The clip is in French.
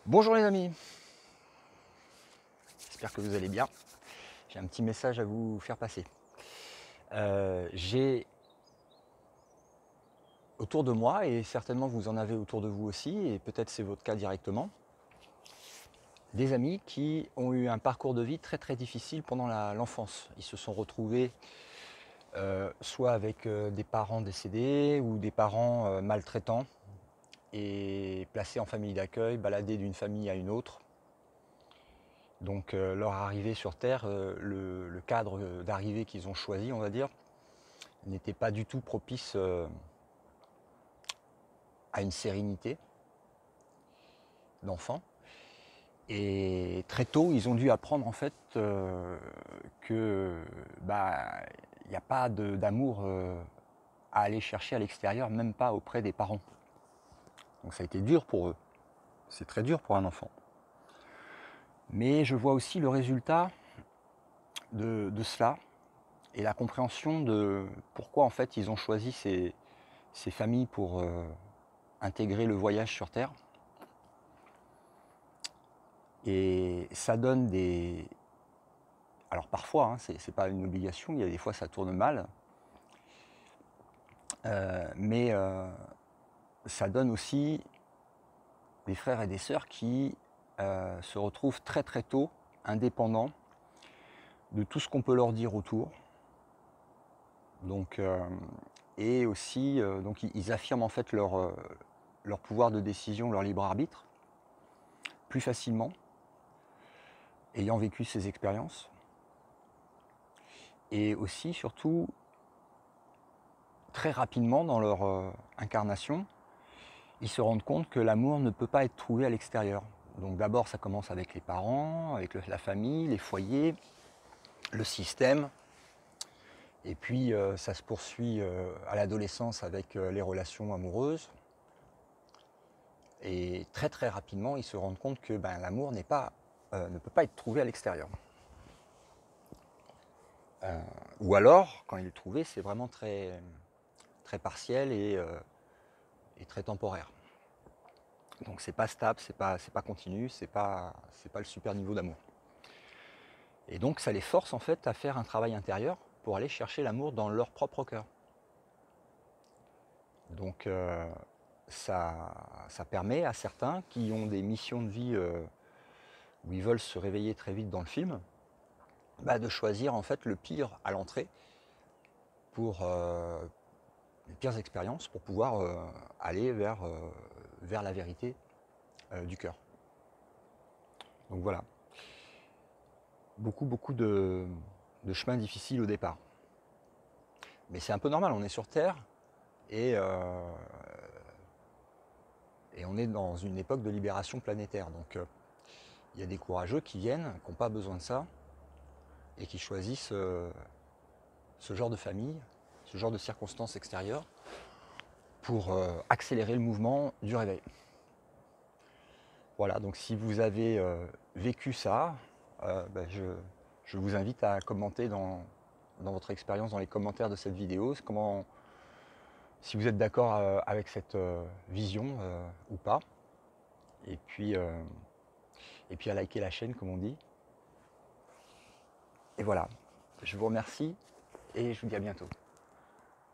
Bonjour les amis, j'espère que vous allez bien. J'ai un petit message à vous faire passer. J'ai autour de moi, et certainement vous en avez autour de vous aussi, et peut-être c'est votre cas directement, des amis qui ont eu un parcours de vie très très difficile pendant l'enfance. Ils se sont retrouvés soit avec des parents décédés ou des parents maltraitants et placés en famille d'accueil, baladés d'une famille à une autre. Donc leur arrivée sur Terre, le cadre d'arrivée qu'ils ont choisi, on va dire, n'était pas du tout propice à une sérénité d'enfant. Et très tôt, ils ont dû apprendre en fait que il n'y a pas d'amour à aller chercher à l'extérieur, même pas auprès des parents. Donc ça a été dur pour eux. C'est très dur pour un enfant. Mais je vois aussi le résultat de cela et la compréhension de pourquoi en fait ils ont choisi ces familles pour intégrer le voyage sur Terre. Et ça donne des... Alors parfois, hein, c'est pas une obligation, il y a des fois ça tourne mal, mais ça donne aussi des frères et des sœurs qui se retrouvent très très tôt indépendants de tout ce qu'on peut leur dire autour. Donc, et aussi, donc ils affirment en fait leur pouvoir de décision, leur libre arbitre, plus facilement, ayant vécu ces expériences. Et aussi, surtout, très rapidement dans leur incarnation, ils se rendent compte que l'amour ne peut pas être trouvé à l'extérieur. Donc d'abord, ça commence avec les parents, avec la famille, les foyers, le système. Et puis, ça se poursuit à l'adolescence avec les relations amoureuses. Et très très rapidement, ils se rendent compte que l'amour ne peut pas être trouvé à l'extérieur. Ou alors, quand il est trouvé, c'est vraiment très, très partiel et très temporaire. Donc c'est pas stable, c'est pas continu, c'est pas le super niveau d'amour. Et donc ça les force en fait à faire un travail intérieur pour aller chercher l'amour dans leur propre cœur. Donc ça permet à certains qui ont des missions de vie où ils veulent se réveiller très vite dans le film, de choisir en fait le pire à l'entrée pour les pires expériences pour pouvoir aller vers la vérité du cœur. Donc voilà. Beaucoup de chemins difficiles au départ. Mais c'est un peu normal, on est sur Terre et on est dans une époque de libération planétaire. Donc il y a des courageux qui viennent, qui n'ont pas besoin de ça, et qui choisissent ce genre de famille, ce genre de circonstances extérieures, pour accélérer le mouvement du réveil. Voilà, donc si vous avez vécu ça, je vous invite à commenter dans votre expérience, dans les commentaires de cette vidéo, si vous êtes d'accord avec cette vision ou pas. Et puis à liker la chaîne, comme on dit. Et voilà, je vous remercie et je vous dis à bientôt.